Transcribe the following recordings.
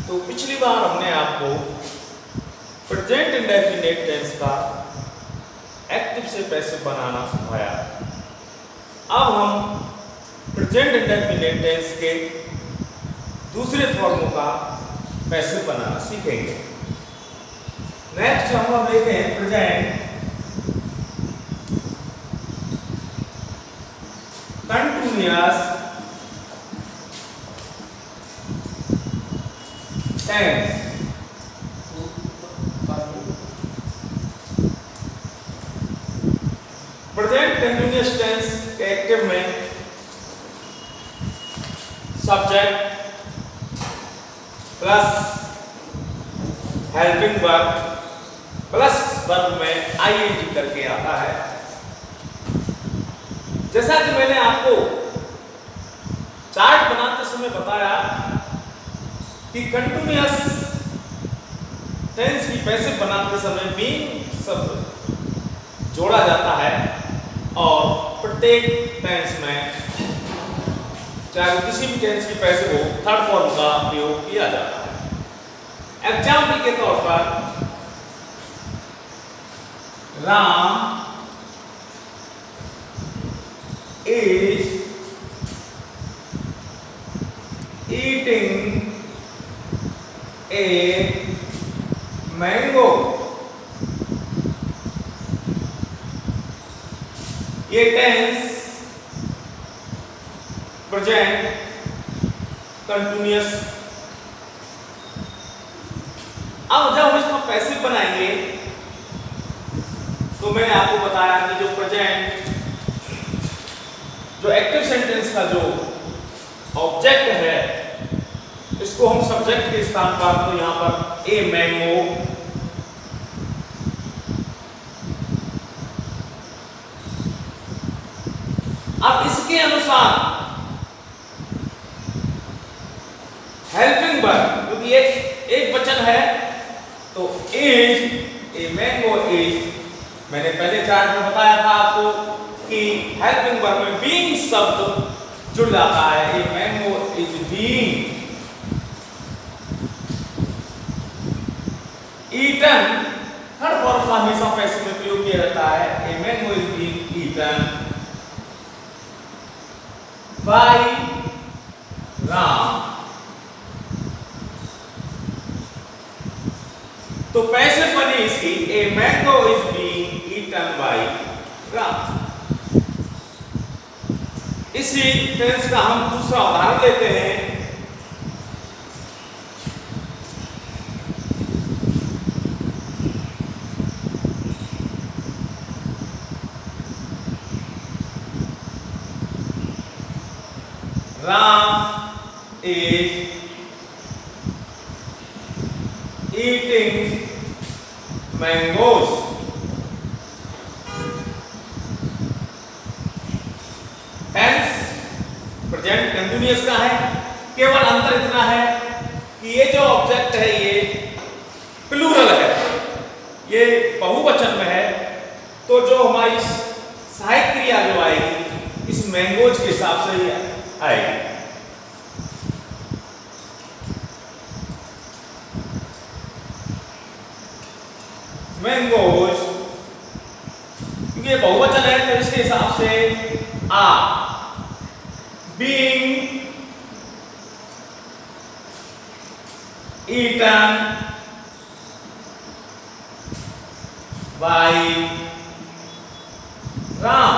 तो पिछली बार हमने आपको प्रेजेंट इंडेफिनिट टेंस का एक्टिव से पैसिव बनाना सिखाया। अब हम प्रेजेंट इंडेफिनिट टेंस के दूसरे फॉर्मों का पैसिव बनाना सीखेंगे। नेक्स्ट हम अब लेते हैं present continuous tense. Present continuous tense के एक्टिव में subject plus helping verb plus verb में आईएनजी करके आता है। जैसा कि मैंने आपको चार्ट बनाते समय बताया कि कंटिन्यूअस टेंस की पैसिव बनाते समय बीइंग शब्द जोड़ा जाता है और प्रत्येक टेंस में चाहे किसी भी टेंस की पैसिव हो थर्ड फॉर्म का प्रयोग किया जाता है। एग्जाम्पल के तौर पर Ram is eating a mango। ये टेंस प्रेजेंट कंटिन्यूअस। अब जब हम इसका पैसिव बनाएंगे तो मैंने आपको बताया कि जो प्रेजेंट जो एक्टिव सेंटेंस का जो ऑब्जेक्ट है इसको हम सब्जेक्ट के स्थान पर तो यहां पर ए मैंगो, अब इसके अनुसार हेल्पिंग वर्ब क्योंकि एक वचन है तो इज ए मैंगो इज, मैंने पहले चार्ट में बताया था आपको कि हेल्पिंग वर्ब में बीइंग शब्द जुड़ जाता है। A mango is being eaten, third form का हमेशा पैसिव में प्रयोग किया जाता है। A mango is being eaten by Ram. तो पैसिव बनी इसकी a mango is being eaten by Ram. इसी टेंस का हम दूसरा उदाहरण लेते हैं। Ram is eating mangoes. Present continuous का है, केवल अंतर इतना है कि ये जो ऑब्जेक्ट है ये प्लूरल है, ये बहुवचन में है, तो जो हमारी सहायक क्रिया जो आएगी इस मैंगोज के हिसाब से ही आएगी। मैंगोज क्योंकि ये बहुवचन है तो इसके हिसाब से आ being eaten by Ram।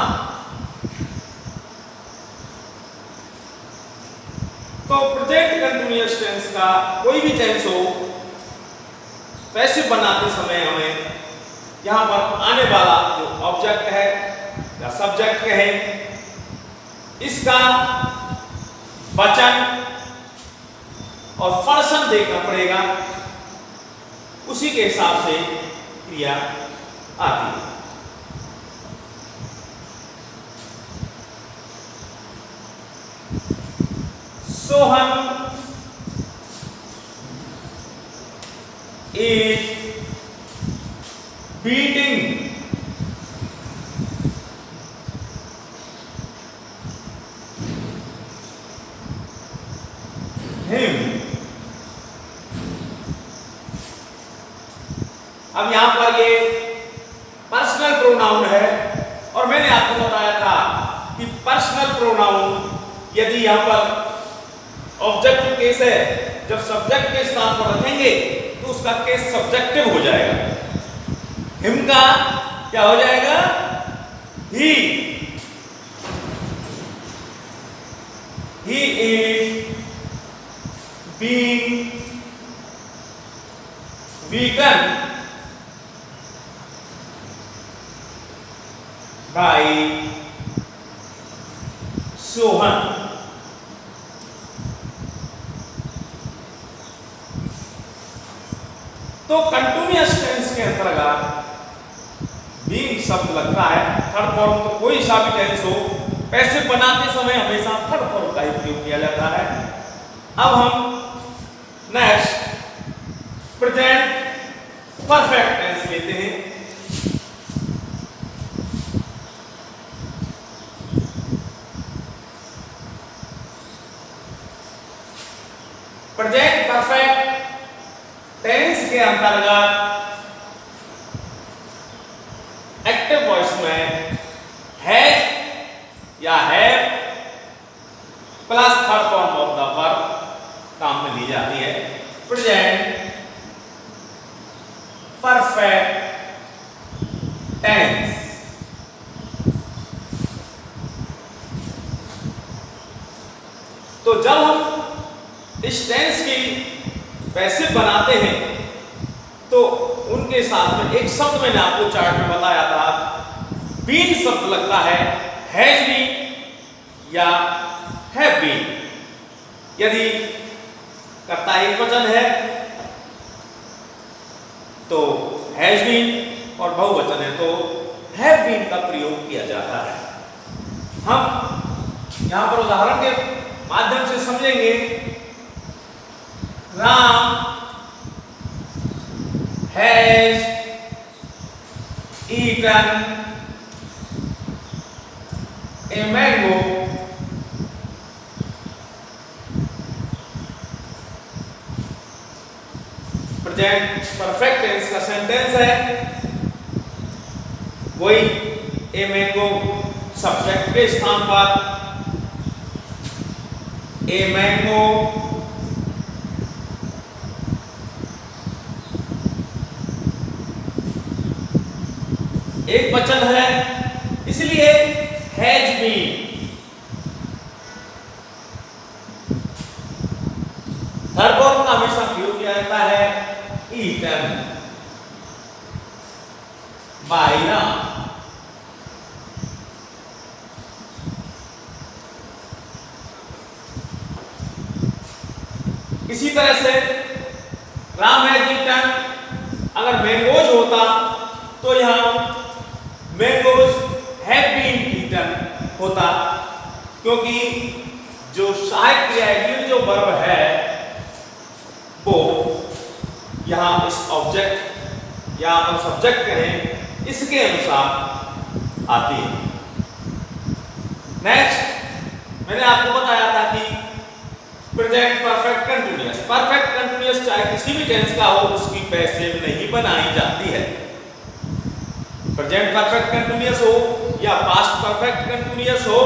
तो प्रेजेंट कंटिन्यूअस टेंस का कोई भी टेंस हो पैसिव बनाते समय हमें यहां पर आने वाला जो ऑब्जेक्ट है या सब्जेक्ट कहें इसका वचन और फंक्शन देखना पड़ेगा, उसी के हिसाब से क्रिया आती है। सोहन इज बीटिंग him अब यहां पर ये पर्सनल प्रोनाउन है और मैंने आपको बताया था कि पर्सनल प्रोनाउन यदि यहां पर ऑब्जेक्टिव केस है, जब सब्जेक्ट के स्थान पर रखेंगे तो उसका केस सब्जेक्टिव हो जाएगा। हिम का क्या हो जाएगा? He is being beaten by Sohan। तो कंटिन्यूअस टेंस के अंतर्गत बीइंग शब्द लगता है। थर्ड फॉर्म तो कोई सा भी टेंस हो, पैसिव बनाते समय हमेशा थर्ड फॉर्म का ही प्रयोग किया जाता है। अब हम नेक्स्ट प्रेजेंट परफेक्ट टेंस लेते हैं। प्रेजेंट परफेक्ट टेंस के अंतर्गत एक्टिव वॉइस में हैज या have plus third form of the verb काम में ली जाती है। प्रेजेंट परफेक्ट टेंस तो जब हम इस टेंस की पैसिव बनाते हैं तो उनके साथ में एक शब्द मैंने आपको चार्ट में बताया था, बीन शब्द लगता है हैज बीन या हैव बीन। यदि कर्ता एक वचन है तो हैज बीन और बहुवचन है तो हैव बीन का प्रयोग किया जाता है। हम यहां पर उदाहरण के माध्यम से समझेंगे। Ram has eaten a mango present perfect tense का सेंटेंस है। वही ए मैंगो सब्जेक्ट के स्थान पर ए मैंगो एक वचन है इसलिए हैज बीन। थर्ड फॉर्म का हमेशा प्रयोग किया जाता है ईटन बाय राम। इसी तरह से राम हैज ईटन अगर मैंगोज होता तो यहां मैंगोज हैव बीन ईटन होता, क्योंकि जो सहायक क्रिया है, जो वर्ब है वो यहां इस ऑब्जेक्ट या हम सब्जेक्ट कहें इसके अनुसार आती है। नेक्स्ट मैंने आपको बताया था कि प्रेजेंट परफेक्ट कंटीन्यूअस चाहे किसी भी टेंस का हो उसकी पैसिव नहीं बनाई जाती है। प्रेजेंट परफेक्ट कंटीन्यूअस हो या पास्ट परफेक्ट कंटीन्यूअस हो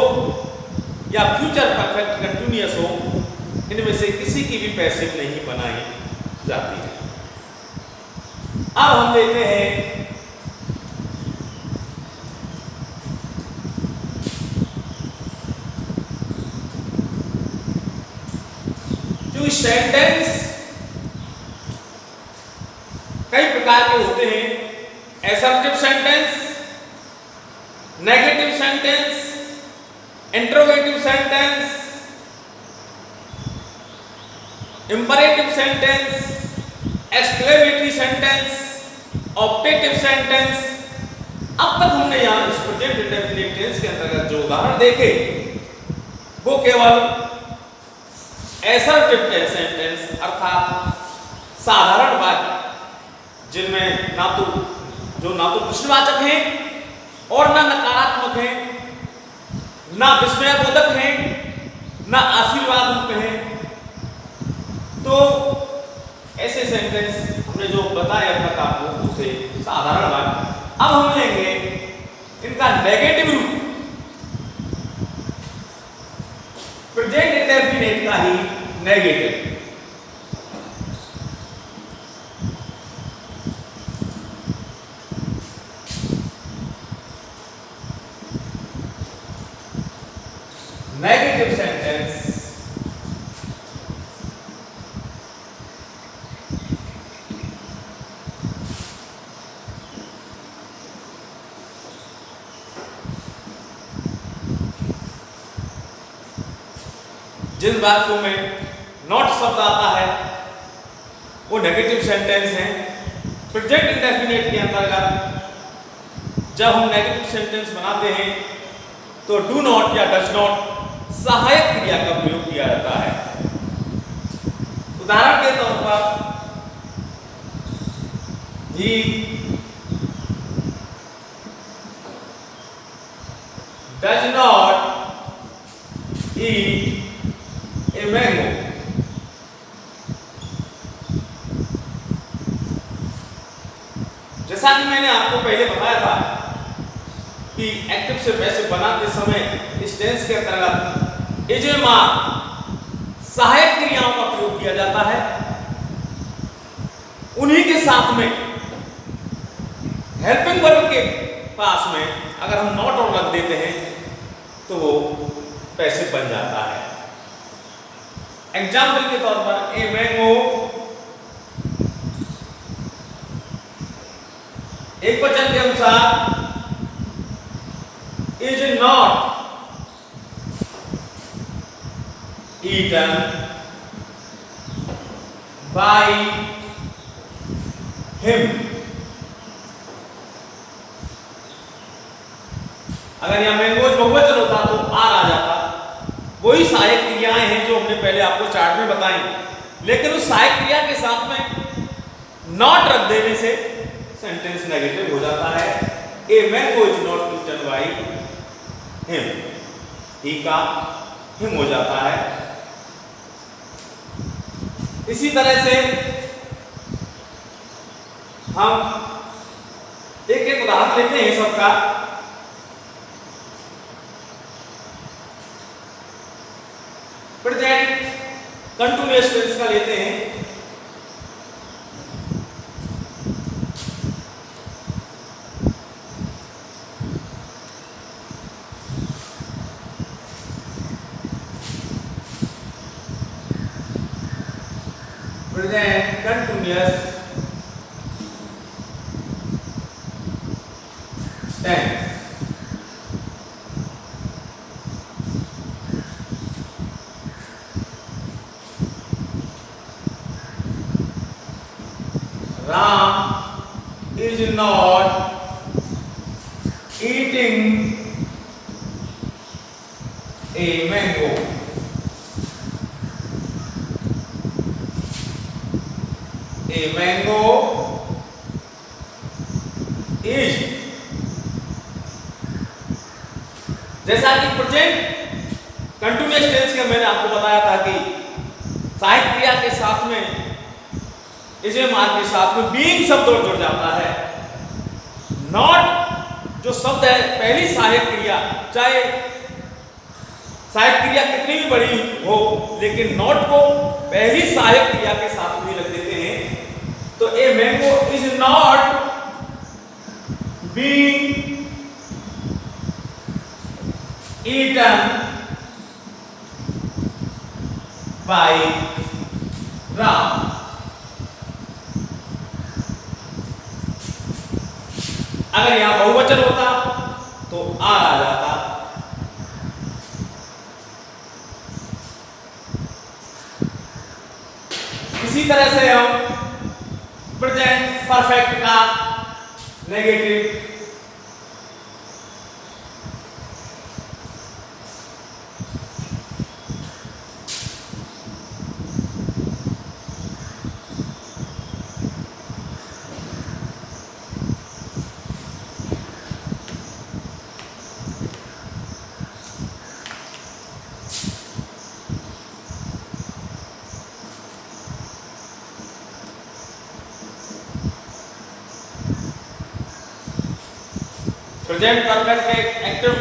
या फ्यूचर परफेक्ट कंटीन्यूअस हो, इनमें से किसी की भी पैसिव नहीं बनाई जाती है। अब हम देखते हैं जो सेंटेंस कई प्रकार के होते हैं। Assertive sentence, negative sentence, interrogative sentence, imperative sentence, exclamatory sentence, optative sentence. अब तक हमने यहां इस प्रेजेंट इंडेफिनिट टेंस के अंतर्गत जो उदाहरण देखे वो केवल असर्टिव सेंटेंस अर्थात साधारण वाक्य जिनमें ना तो प्रश्नवाचक हैं और ना नकारात्मक हैं, ना विस्मयबोधक हैं, ना आशीर्वाद हैं। तो ऐसे सेंटेंस हमने जो बताया तक आपको उसे अब हम लेंगे इनका नेगेटिव रूप, प्रेजेंट इंडेफिनिट का ही नेगेटिव। नेगेटिव सेंटेंस जिन वाक्यों में नॉट शब्द आता है वो नेगेटिव सेंटेंस हैं। प्रेजेंट इंडेफिनिट के अंतर्गत जब हम नेगेटिव सेंटेंस बनाते हैं तो डू नॉट या डज नॉट सहायक क्रिया का प्रयोग किया जाता है। उदाहरण के तौर पर he does not eat a mango. जैसा कि मैंने आपको पहले बताया था कि एक्टिव से पैसिव बनाते समय इस टेंस के अंतर्गत इज ए मार्क सहायक क्रियाओं का प्रयोग किया जाता है। उन्हीं के साथ में हेल्पिंग वर्ब के पास में अगर हम नॉट और रख देते हैं तो वो पैसिव बन जाता है। एग्जाम्पल के तौर पर ए मैंगो एक वचन के अनुसार is not eaten by him. अगर यहां मैंगोज बहुवचन होता तो आर आ जाता। वही सहायक क्रियाएं हैं जो हमने पहले आपको चार्ट में बताई, लेकिन उस सहायक क्रिया के साथ में नॉट रख देने से सेंटेंस नेगेटिव हो जाता है। A mango is not eaten by him, he का हिम हो जाता है। इसी तरह से हम एक एक उदाहरण लेते हैं सबका। प्रेजेंट कंटीन्यूअस टेंस का लेते हैं। Present continuous tense. Ram is not eating a mango. A mango is, जैसा कि प्रेजेंट कंटीन्यूअस टेंस के मैंने आपको बताया था कि सहायक क्रिया के साथ में इसे मार्क के साथ में बीइंग शब्द और जुड़ जाता है। नॉट जो शब्द है पहली सहायक क्रिया, चाहे सहायक क्रिया कितनी भी बड़ी हो, लेकिन नॉट को पहली सहायक क्रिया के साथ भी रख देते हैं। तो a mango is not being eaten by Ram. अगर यहां बहुवचन होता तो आर आ जाता। इसी तरह से हम प्रेजेंट परफेक्ट का नेगेटिव प्रेजेंट परफेक्ट के एक्टिव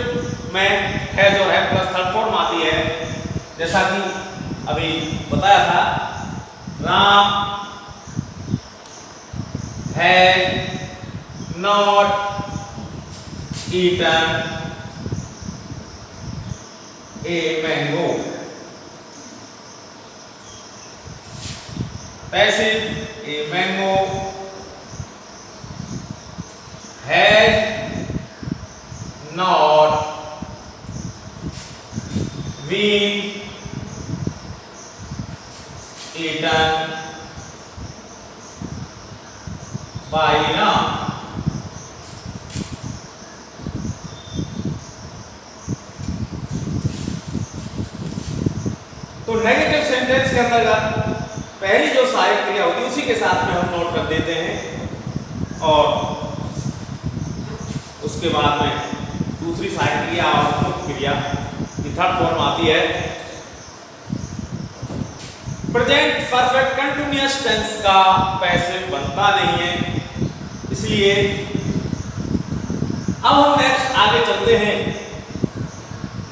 में हैज और हैव प्लस थर्ड फॉर्म आती है, जैसा कि अभी बताया था, Ram has not eaten a mango. Passive a mango has not been eaten by ना। तो नेगेटिव सेंटेंस के अंतर्गत पहली जो सहायक क्रिया होती है उसी के साथ में हम नोट कर देते हैं, और उसके बाद में दूसरी सहायक क्रिया और मुख्य क्रिया की थर्ड फॉर्म आती है। प्रेजेंट परफेक्ट कंटिन्यूअस टेंस का पैसिव बनता नहीं है, इसलिए अब हम नेक्स्ट आगे चलते हैं।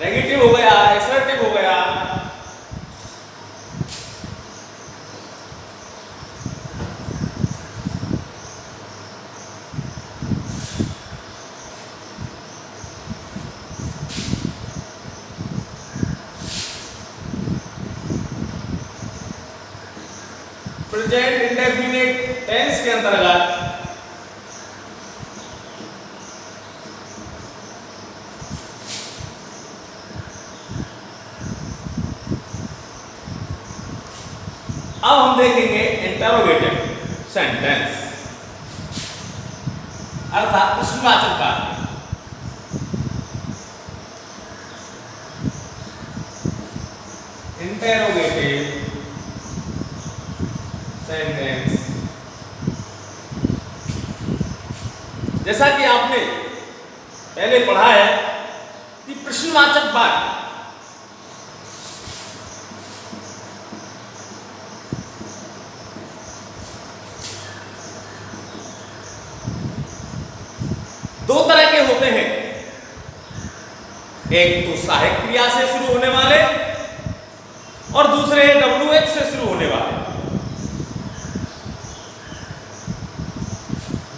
नेगेटिव हो गया, असर्टिव हो गया, प्रेजेंट इंडेफिनिट टेंस के अंतर्गत अब हम देखेंगे इंटरोगेटिव सेंटेंस, अर्थात प्रश्नवाचक वाक्य। इंटरोगेटिव सेंटेंस, जैसा कि आपने पहले पढ़ा है कि प्रश्नवाचक वाक्य दो तरह के होते हैं, एक तो सहायक क्रिया से शुरू होने वाले और दूसरे WH से शुरू होने वाले।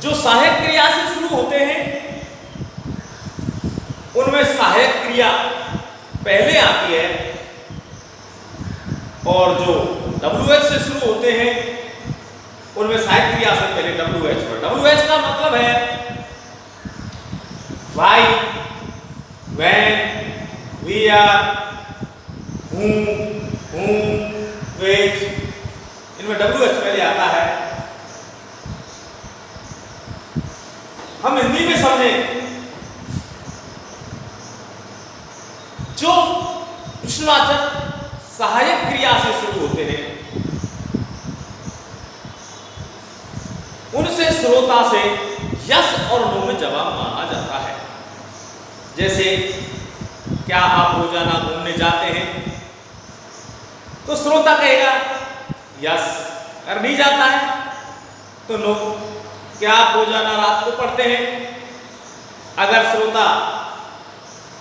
जो सहायक क्रिया से शुरू होते हैं उनमें सहायक क्रिया पहले आती है, और जो WH से शुरू होते हैं उनमें सहायक क्रिया से पहले WH पर। WH का मतलब है why, when, where, whom, which, इनमें WH पहले आता है। हम हिंदी में समझें, जो प्रश्नवाचक सहायक क्रिया से शुरू होते हैं उनसे श्रोता से यस और नो में जवाब मांगा जाता है। जैसे क्या आप रोजाना घूमने जाते हैं, तो श्रोता कहेगा यस, अगर नहीं जाता है तो नो। क्या आप रोजाना रात को पढ़ते हैं, अगर श्रोता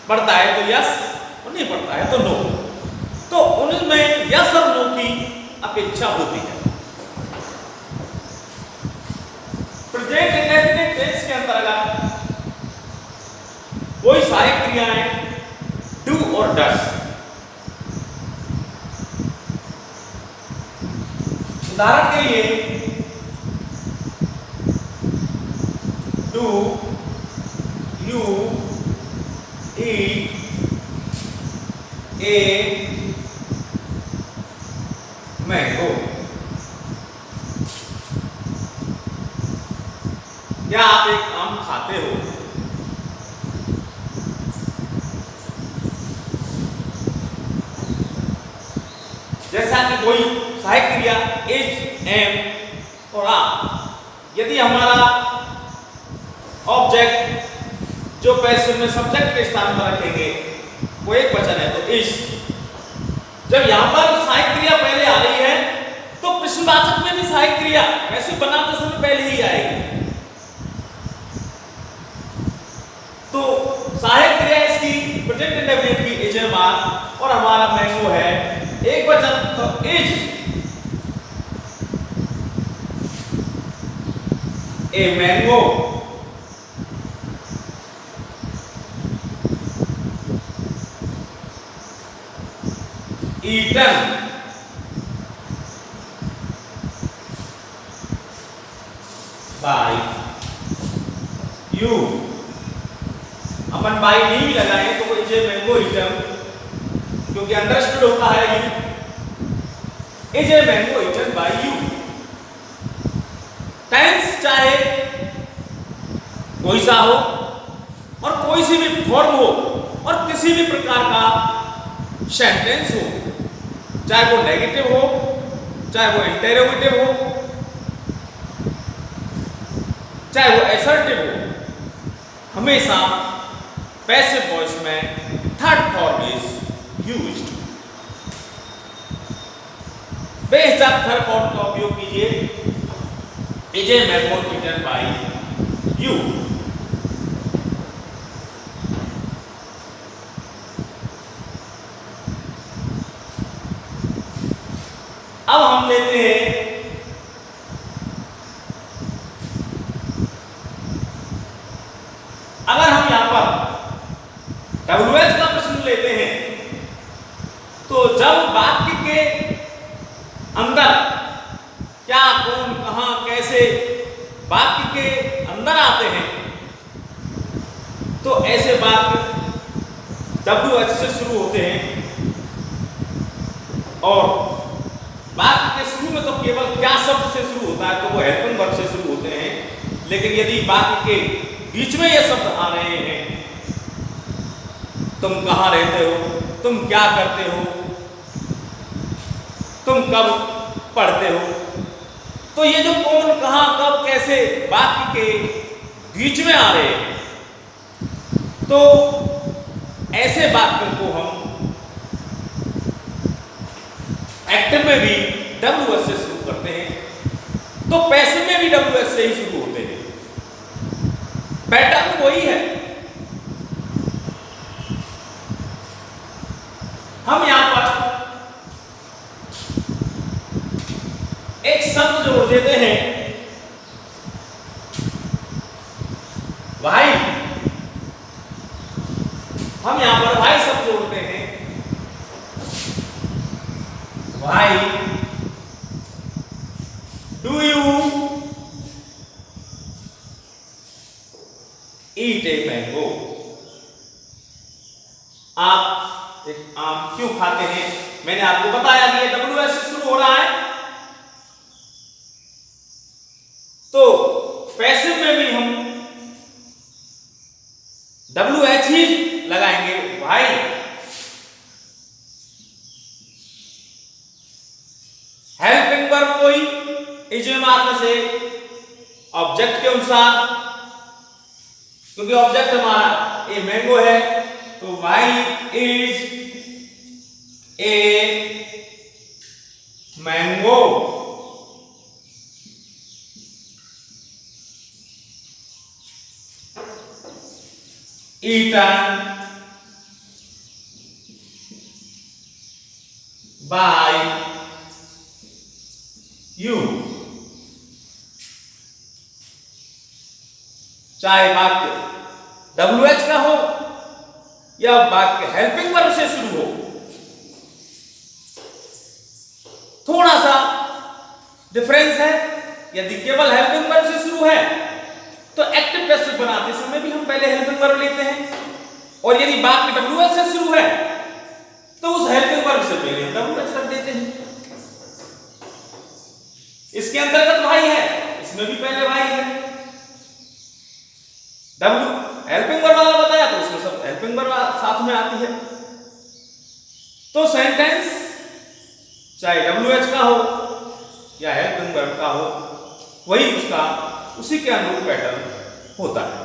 पढ़ता है तो यस और नहीं पढ़ता है तो नो। तो उनमें यस और नो की अपेक्षा होती है। प्रेजेंट इंडेफिनिट टेंस के अंतर्गत कोई सहायक क्रियाएं डू और डस। उदाहरण के लिए do you eat a mango, क्या आप एक आम खाते हो? जैसा कि कोई सहायक क्रिया इज, एम और आर, यदि हमारा ऑब्जेक्ट जो पैसिव में सब्जेक्ट के स्थान पर रखेंगे वो एक वचन है तो इज। जब यहां पर सहायक क्रिया पहले आ रही है तो प्रश्नवाचक में भी सहायक क्रिया पैसिव बनाते समय पहले ही आएगी। तो is a mango eaten by you। अपन बाई नहीं भी लगाए तो वो इज ए मैंगो ईटन, क्योंकि अंडरस्टूड होता है you. Is a mango eaten by you. Tense चाहे कोई सा हो और कोई सी भी फॉर्म हो और किसी भी प्रकार का सेंटेंस हो, चाहे वो नेगेटिव हो चाहे वो इंटेरोगेटिव हो चाहे वो असर्टिव हो, हमेशा पैसिव वॉइस में थर्ड फॉर्म इज यूज्ड। बेशक थर्ड फॉर्म का उपयोग कीजिए। Is a mango eaten by you. अब हम लेते हैं अगर हम यहां पर WH का प्रश्न लेते हैं तो जब वाक्य के अंदर क्या कौन कहां कैसे वाक्य के अंदर आते हैं तो ऐसे वाक्य WH से शुरू होते हैं और वाक्य के शुरू में तो केवल क्या शब्द से शुरू होता है तो वो हेल्पिंग वर्ब से शुरू होते हैं। लेकिन यदि वाक्य के बीच में ये शब्द आ रहे हैं, तुम कहां रहते हो, तुम क्या करते हो, तुम कब पढ़ते हो, तो ये जो कौन कहां कब कैसे वाक्य के बीच में आ रहे हैं तो ऐसे वाक्यों को हम एक्टिव में भी WH से शुरू करते हैं तो पैसिव में भी WH से ही शुरू होते हैं। पैटर्न वही है। हम यहां पर एक शब्द जोड़ देते हैं भाई। हम यहां पर भाई शब्द जोड़ते हैं। भाई do you eat a mango. आप एक आम क्यों खाते हैं? मैंने आपको बताया कि ये WH से शुरू हो रहा है तो पैसिव में भी हम WH ही लगाएंगे। भाई हेल्पिंग वर्ब कोई इज में मारने से ऑब्जेक्ट के अनुसार, क्योंकि ऑब्जेक्ट हमारा ए मैंगो है तो why is a mango. eaten by you। चाहे वाक्य WH का हो या वाक्य हेल्पिंग वर्ब से शुरू हो, थोड़ा सा डिफरेंस है। यदि केवल हेल्पिंग वर्ब से शुरू है तो एक्टिव पैसिव बनाते समय भी हम पहले हेल्पिंग वर्ब लेते हैं और यदि वाक्य WH से शुरू है तो उस हेल्पिंग वर्ब से पहले हम WH रख देते हैं। इसके अंतर्गत भाई है, इसमें भी पहले भाई है। हेल्पिंग वर्ब वाला बताया तो उसमें सब हेल्पिंग वर्ब साथ में आती है। तो सेंटेंस चाहे WH का हो या हेल्पिंग वर्ब का हो वही उसका उसी के अनुरूप पैटर्न होता है।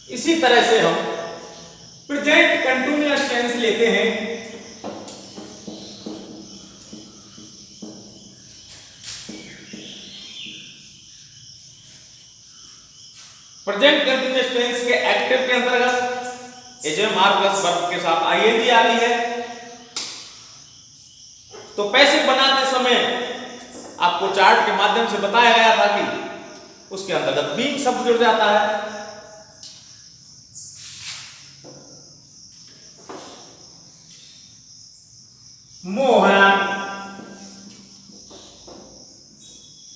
इसी तरह से हम प्रेजेंट कंटीन्यूअस टेंस लेते हैं। प्रेजेंट कंटीन्यूअस टेंस के एक्टिव के अंतर्गत एज मार्क प्लस वर्ब के साथ आईएनजी आती है। तो पैसिव बनाते समय आपको चार्ट के माध्यम से बताया गया था कि उसके अंतर्गत बीइंग शब्द जुड़ जाता है। Mohan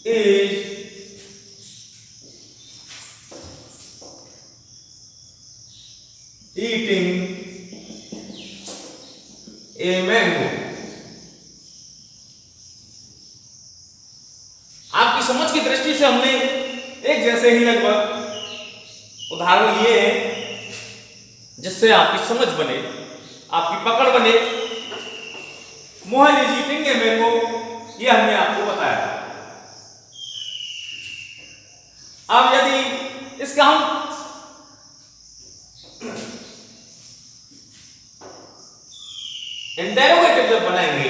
is eating a mango. आपकी समझ की दृष्टि से हमने एक जैसे ही लगभग उदाहरण लिए हैं जिससे आपकी समझ बने, आपकी पकड़ बने। Mohan is eating a mango, ये हमने आपको बताया। अब यदि इसका हम इंटेरोगेटिव जब बनाएंगे